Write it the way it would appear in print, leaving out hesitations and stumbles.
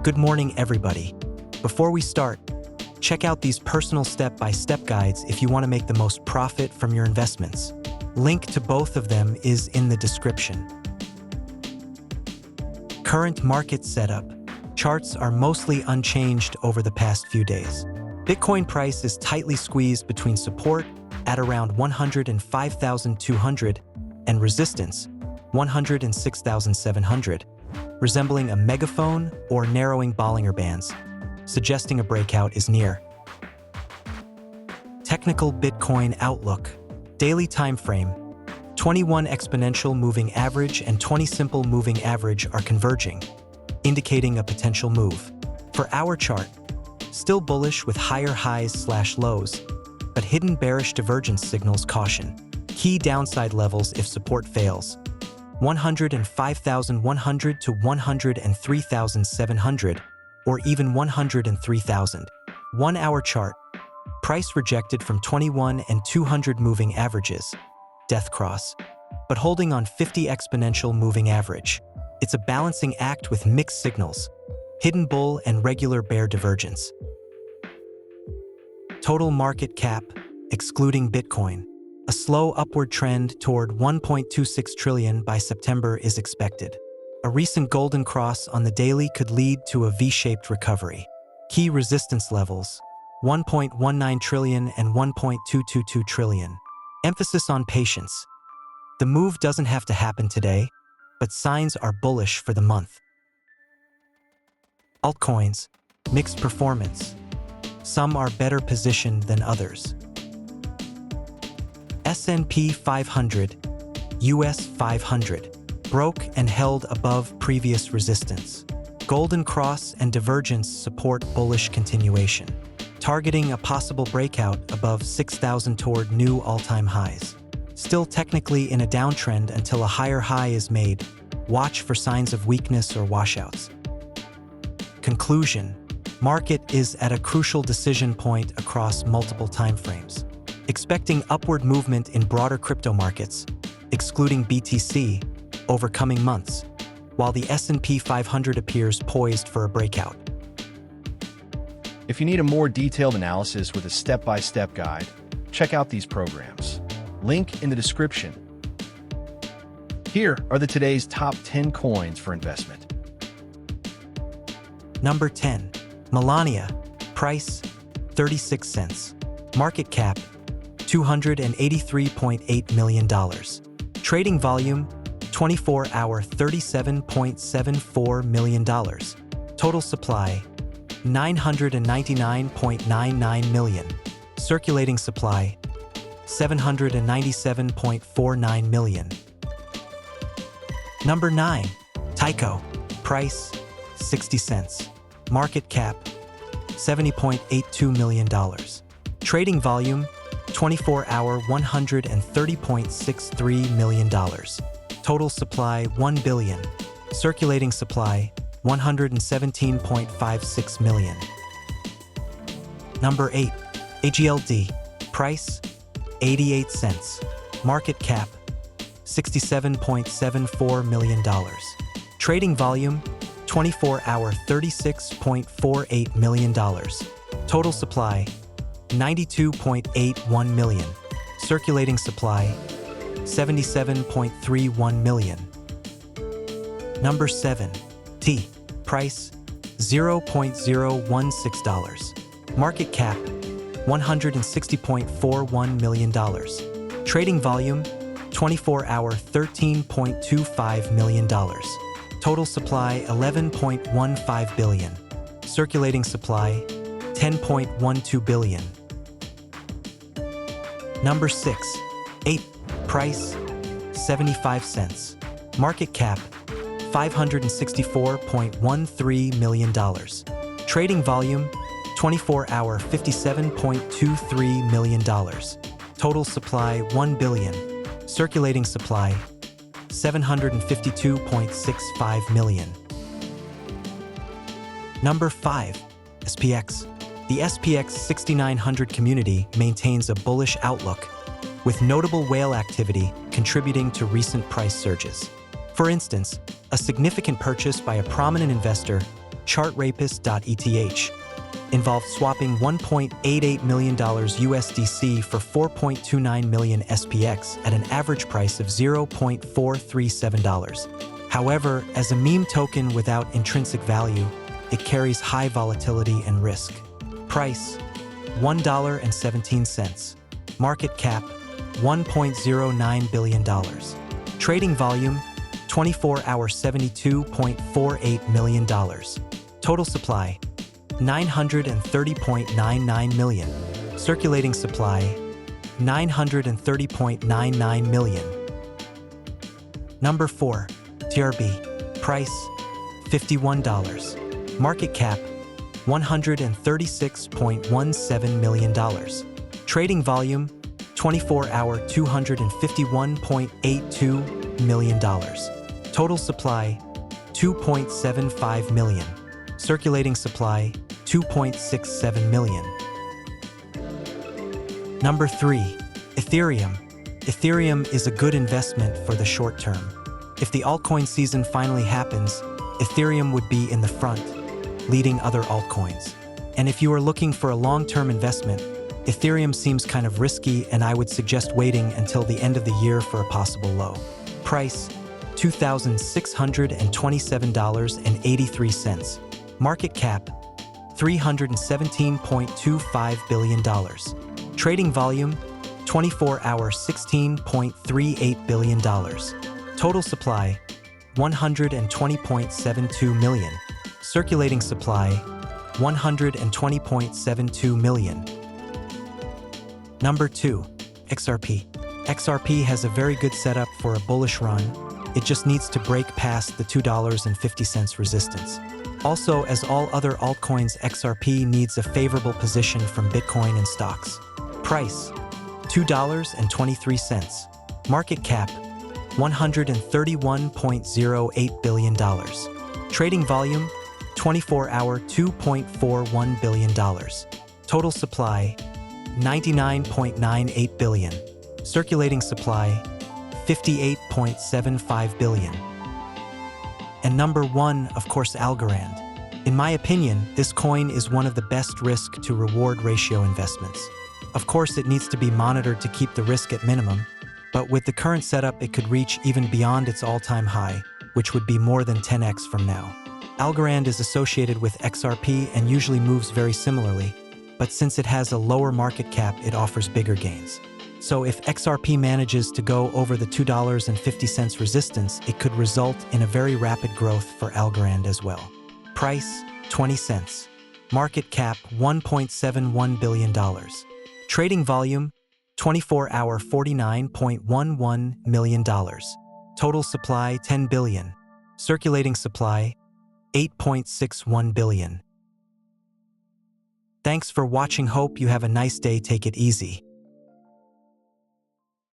Good morning, everybody. Before we start, check out these personal step-by-step guides if you want to make the most profit from your investments. Link to both of them is in the description. Current market setup. Charts are mostly unchanged over the past few days. Bitcoin price is tightly squeezed between support at around 105,200 and resistance 106,700, resembling a megaphone or narrowing Bollinger Bands, suggesting a breakout is near. Technical Bitcoin outlook. Daily time frame. 21 exponential moving average and 20 simple moving average are converging, indicating a potential move. For our chart, still bullish with higher highs/lows, but hidden bearish divergence signals caution. Key downside levels if support fails: 105,100 to 103,700, or even 103,000. 1 hour chart. Price rejected from 21 and 200 moving averages, death cross, but holding on 50 exponential moving average. It's a balancing act with mixed signals, hidden bull and regular bear divergence. Total market cap, excluding Bitcoin. A slow upward trend toward 1.26 trillion by September is expected. A recent golden cross on the daily could lead to a V-shaped recovery. Key resistance levels: 1.19 trillion and 1.222 trillion. Emphasis on patience. The move doesn't have to happen today, but signs are bullish for the month. Altcoins, mixed performance. Some are better positioned than others. S&P 500, US 500, broke and held above previous resistance. Golden cross and divergence support bullish continuation, targeting a possible breakout above 6,000 toward new all-time highs. Still technically in a downtrend until a higher high is made. Watch for signs of weakness or washouts. Conclusion: market is at a crucial decision point across multiple timeframes. Expecting upward movement in broader crypto markets, excluding BTC, over coming months, while the S&P 500 appears poised for a breakout. If you need a more detailed analysis with a step-by-step guide, check out these programs. Link in the description. Here are today's top 10 coins for investment. Number 10. Melania. Price, 36 cents. Market cap, $283.8 million. Trading volume, 24-hour, $37.74 million. Total supply, 999.99 million. Circulating supply, 797.49 million. Number 9. Tyco. Price, 60 cents. Market cap, $70.82 million. Trading volume, 24-hour, $130.63 million. Total supply, 1 billion. Circulating supply, 117.56 million. Number 8. AGLD. Price, 88 cents. Market cap, $67.74 million. Trading volume, 24-hour, $36.48 million. Total supply, 92.81 million. Circulating supply, 77.31 million. Number 7. T. Price, $0.016. Market cap, $160.41 million. Trading volume, 24-hour, $13.25 million. Total supply, 11.15 billion. Circulating supply, 10.12 billion. Number 6. 8. Price, 75 cents. Market cap, $564.13 million. Trading volume, 24-hour, $57.23 million. Total supply, 1 billion. Circulating supply, 752.65 million. Number 5. SPX. The SPX 6900 community maintains a bullish outlook, with notable whale activity contributing to recent price surges. For instance, a significant purchase by a prominent investor chartrapist.eth involved swapping $1.88 million USDC for 4.29 million SPX at an average price of $0.437. However, as a meme token without intrinsic value, it carries high volatility and risk. Price: $1.17. Market cap: $1.09 billion. Trading volume: 24-hour $72.48 million. Total supply: 930.99 million. Circulating supply: 930.99 million. Number 4. TRB. Price: $51. Market cap: $136.17 million. Trading volume: 24-hour $251.82 million. Total supply: 2.75 million. Circulating supply: 2.67 million. Number 3. Ethereum. Ethereum is a good investment for the short term. If the altcoin season finally happens, Ethereum would be in the front, leading other altcoins. And if you are looking for a long-term investment, Ethereum seems kind of risky, and I would suggest waiting until the end of the year for a possible low. Price: $2,627.83. Market cap: $317.25 billion. Trading volume: 24-hour $16.38 billion. Total supply: 120.72 million. Circulating supply: 120.72 million. Number 2. XRP. XRP has a very good setup for a bullish run. It just needs to break past the $2.50 resistance. Also, as all other altcoins, XRP needs a favorable position from Bitcoin and stocks. Price: $2.23. Market cap: $131.08 billion. Trading volume: 24-hour $2.41 billion. Total supply: 99.98 billion. Circulating supply: 58.75 billion. And number 1, of course, Algorand. In my opinion, this coin is one of the best risk to reward ratio investments. Of course, it needs to be monitored to keep the risk at minimum, but with the current setup, it could reach even beyond its all-time high, which would be more than 10x from now. Algorand is associated with XRP and usually moves very similarly, but since it has a lower market cap, it offers bigger gains. So if XRP manages to go over the $2.50 resistance, it could result in a very rapid growth for Algorand as well. Price: 20 cents. Market cap: $1.71 billion. Trading volume: 24-hour $49.11 million. Total supply: 10 billion. Circulating supply: 8.61 billion. Thanks for watching. Hope you have a nice day. Take it easy.